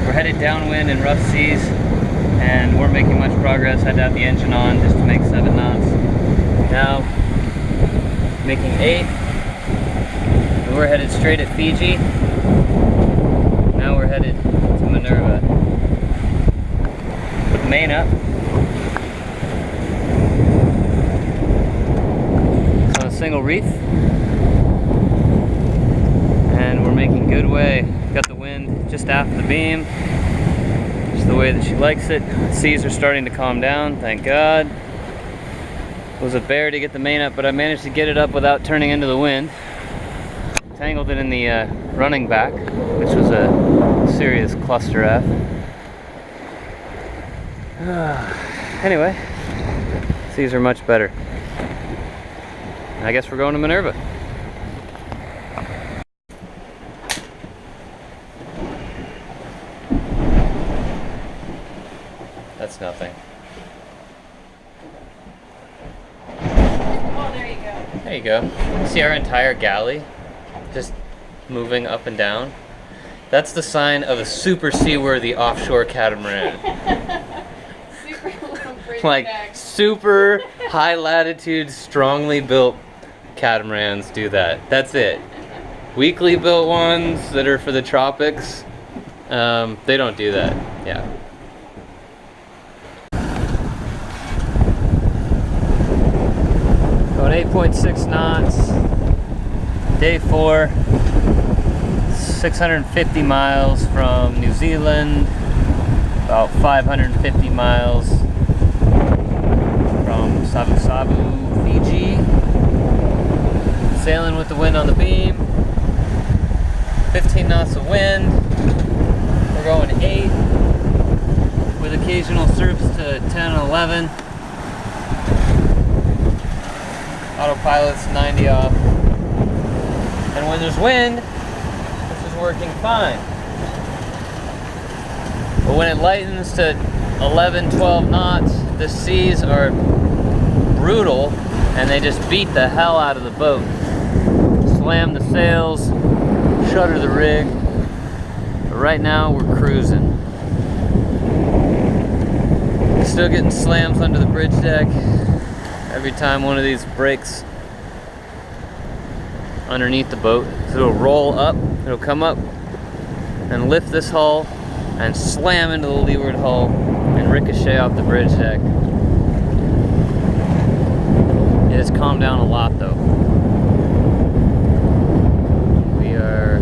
We're headed downwind in rough seas, and we're making much progress. Had to have the engine on just to make 7 knots. Now, making 8. And we're headed straight at Fiji. Now we're headed to Minerva. Put the main up. It's on a single reef. And we're making good way. Got the wind just aft the beam. Just the way that she likes it. Seas are starting to calm down, thank God. It was a bear to get the main up, but I managed to get it up without turning into the wind. Tangled it in the running back, which was a serious cluster F. Anyway, seas are much better. I guess we're going to Minerva. That's nothing. Oh, there you go. There you go. See our entire galley just moving up and down? That's the sign of a super seaworthy offshore catamaran. Super long bridge Like deck. super high latitude, strongly built catamarans do that. That's it. Weakly built ones that are for the tropics, they don't do that. Yeah. Going 8.6 knots. Day 4. 650 miles from New Zealand. About 550 miles from Sabu Sabu, Fiji. Sailing with the wind on the beam. 15 knots of wind. We're going 8 with occasional surfs to 10 and 11. Autopilot's 90 off. And when there's wind, this is working fine. But when it lightens to 11, 12 knots, the seas are brutal and they just beat the hell out of the boat. Slam the sails, shutter the rig. But right now we're cruising. Still getting slams under the bridge deck. Every time one of these breaks underneath the boat, so it'll roll up, it'll come up and lift this hull and slam into the leeward hull and ricochet off the bridge deck. It has calmed down a lot though. We are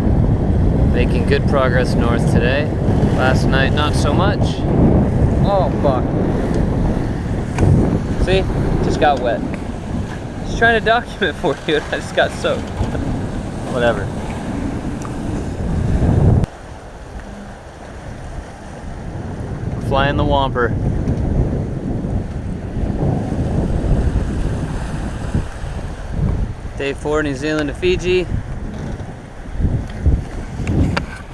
making good progress north today. Last night not so much. Oh fuck. See? Just got wet. Just trying to document for you. I just got soaked. Whatever. We're flying the Whomper. Day 4, New Zealand to Fiji.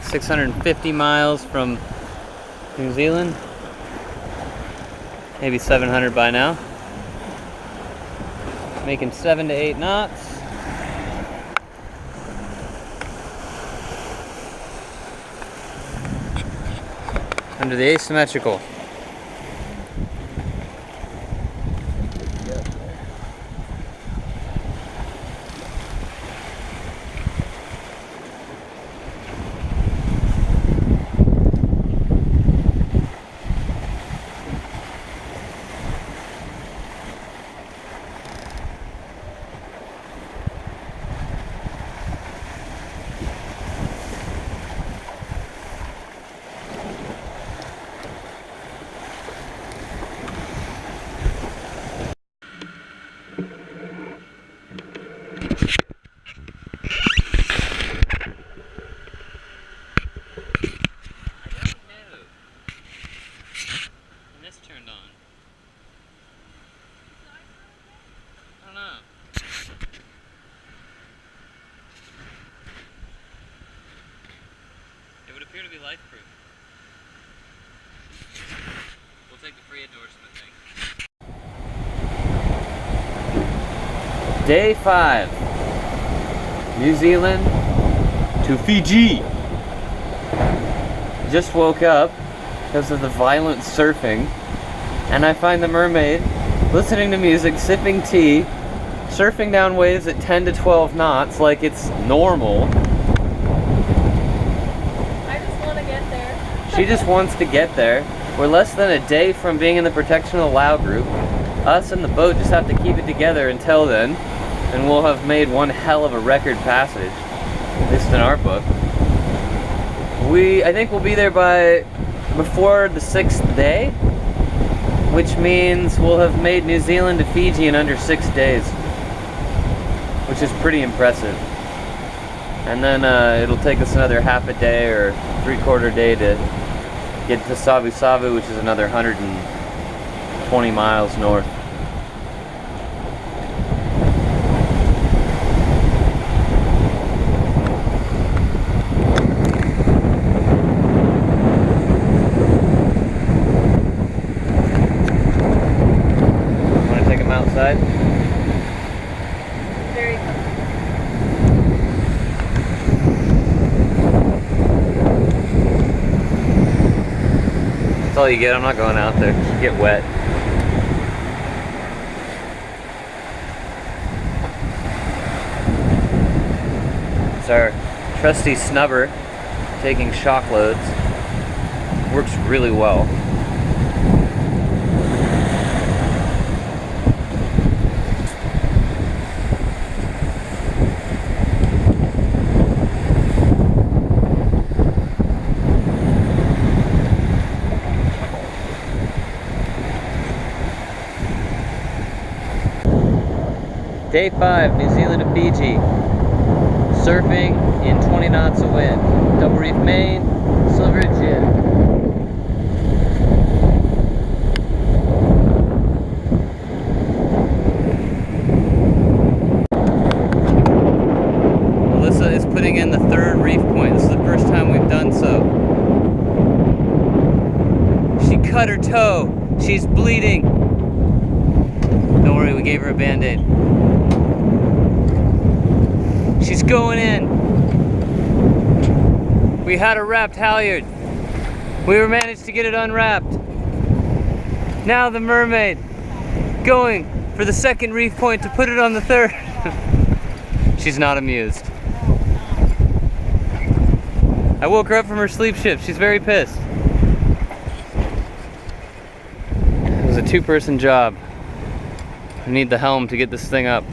650 miles from New Zealand. Maybe 700 by now. Making 7 to 8 knots. Under the asymmetrical. Appear to be life-proof. We'll take the free endorsement thing. Day 5. New Zealand to Fiji. just woke up because of the violent surfing, and I find the mermaid listening to music, sipping tea, surfing down waves at 10 to 12 knots like it's normal. I just want to get there. She just wants to get there. We're less than a day from being in the Protection Allow group. Us and the boat just have to keep it together until then, and we'll have made one hell of a record passage, at least in our book. I think we'll be there before the 6th day, which means we'll have made New Zealand to Fiji in under 6 days, which is pretty impressive. And then it'll take us another half a day or 3/4 day to get to Savu Savu, which is another 120 miles north. Want to take them outside? Very comfortable. That's all you get. I'm not going out there. You get wet. It's our trusty snubber taking shock loads. Works really well. Day 5, New Zealand to Fiji. Surfing in 20 knots of wind. Double reef main, silver jib. Melissa is putting in the 3rd reef point. This is the first time we've done so. She cut her toe. She's bleeding. Don't worry, we gave her a band-aid. She's going in. We had a wrapped halyard. We managed to get it unwrapped. Now the mermaid going for the 2nd reef point to put it on the 3rd. She's not amused. I woke her up from her sleep shift. She's very pissed. It was a 2-person job. I need the helm to get this thing up.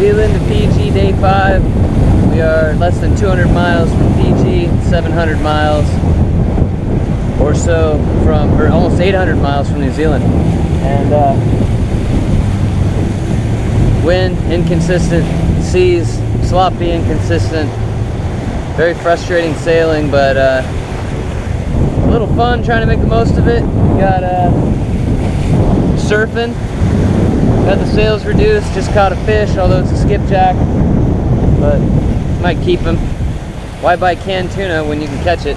Zealand to Fiji, day 5. We are less than 200 miles from Fiji, 700 miles or so from, or almost 800 miles from New Zealand. And wind, inconsistent, seas, sloppy, inconsistent, very frustrating sailing, but a little fun trying to make the most of it. Got surfing. Got the sails reduced, just caught a fish, although it's a skipjack, but might keep him. Why buy canned tuna when you can catch it?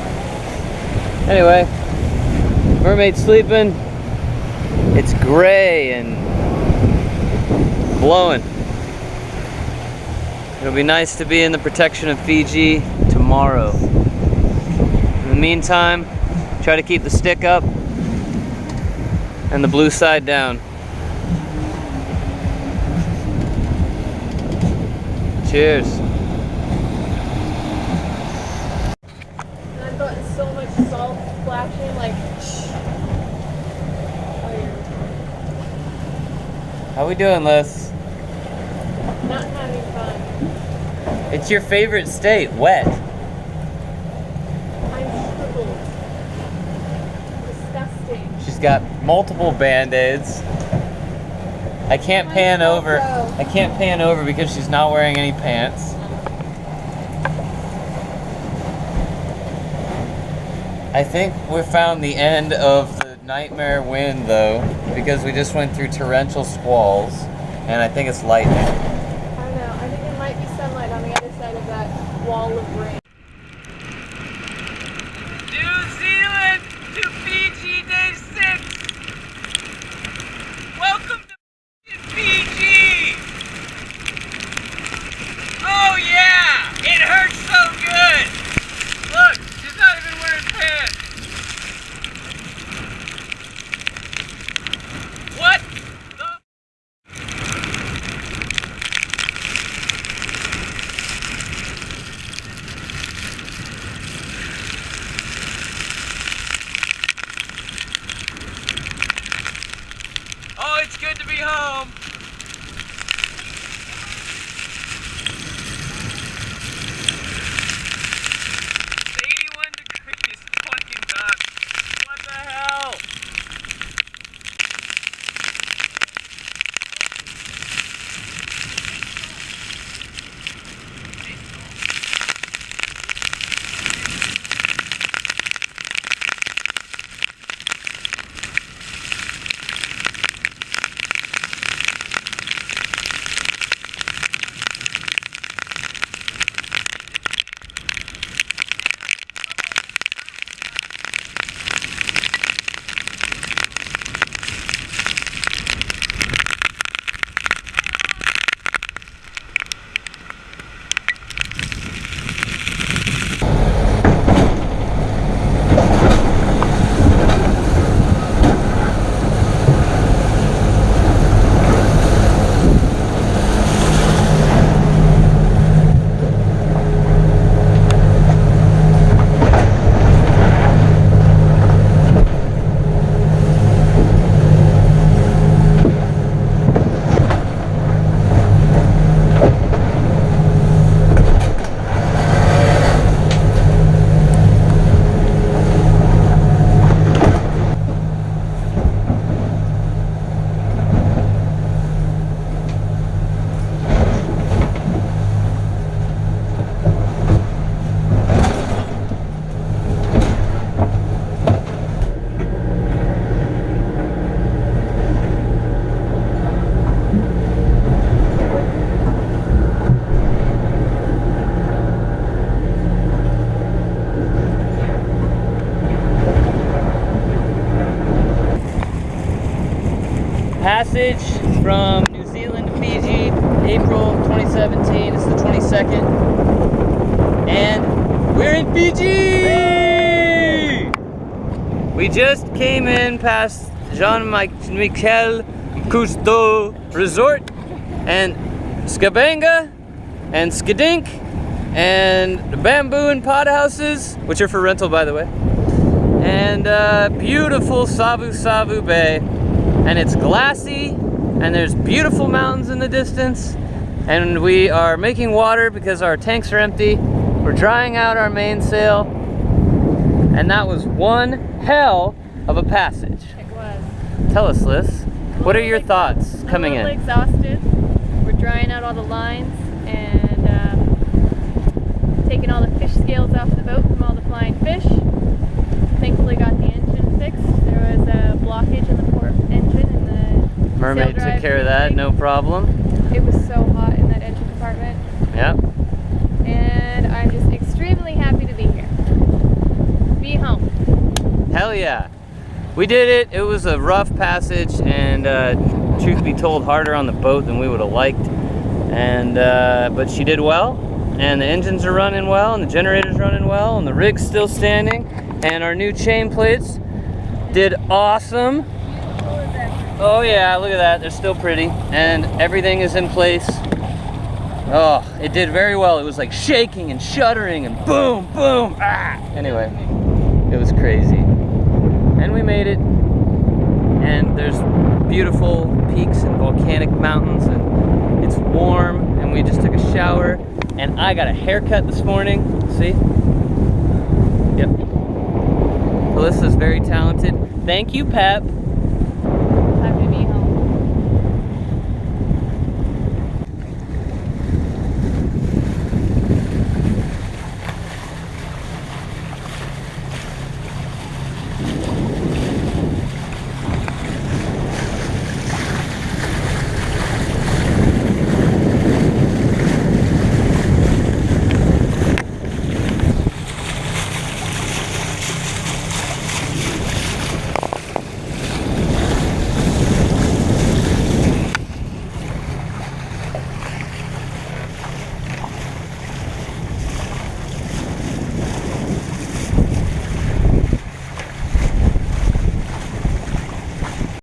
Anyway, mermaid sleeping, It's gray and blowing. It'll be nice to be in the protection of Fiji tomorrow. In the meantime, try to keep the stick up and the blue side down. Cheers. I've gotten so much salt splashing, like. How we doing, Liz? Not having fun. It's your favorite state, wet. I'm shriveled. Disgusting. She's got multiple band-aids. I can't pan over. I can't pan over because she's not wearing any pants. I think we found the end of the nightmare wind though, because we just went through torrential squalls, and I think it's lightning. I don't know. I think it might be sunlight on the other side of that wall of rain. New Zealand to Fiji, day 6. Welcome to Fiji. Oh yeah, it hurts so good. Look, she's not even wearing pants. What the? Oh, it's good to be home. It's 81 degrees, fucking nuts. What the hell? Passage from New Zealand to Fiji, April 2017. It's the 22nd. And we're in Fiji! We just came in past Jean-Michel Cousteau Resort and Skabanga and Skadink and bamboo and pod houses, which are for rental by the way, and beautiful Savu Savu Bay. And it's glassy, and there's beautiful mountains in the distance, and we are making water because our tanks are empty. We're drying out our mainsail, and that was one hell of a passage. It was. Tell us, Liz, what are your thoughts coming in? A little exhausted. We're drying out all the lines and taking all the fish scales off the boat from all the flying fish. Thankfully got the engine fixed. There was a blockage in the port engine and the Mermaid took care of that, no problem. It was so hot in that engine compartment. Yep. And I'm just extremely happy to be here. Be home. Hell yeah. We did it. It was a rough passage, and truth be told, harder on the boat than we would have liked. And but she did well, and the engines are running well, and the generator's running well, and the rig's still standing, and our new chain plates did awesome. Oh yeah, look at that. They're still pretty, and everything is in place. Oh, it did very well. It was like shaking and shuddering and boom, boom, ah. Anyway, it was crazy. And we made it. And there's beautiful peaks and volcanic mountains, and it's warm, and we just took a shower, and I got a haircut this morning. See? Yep. Melissa's very talented. Thank you, Pep.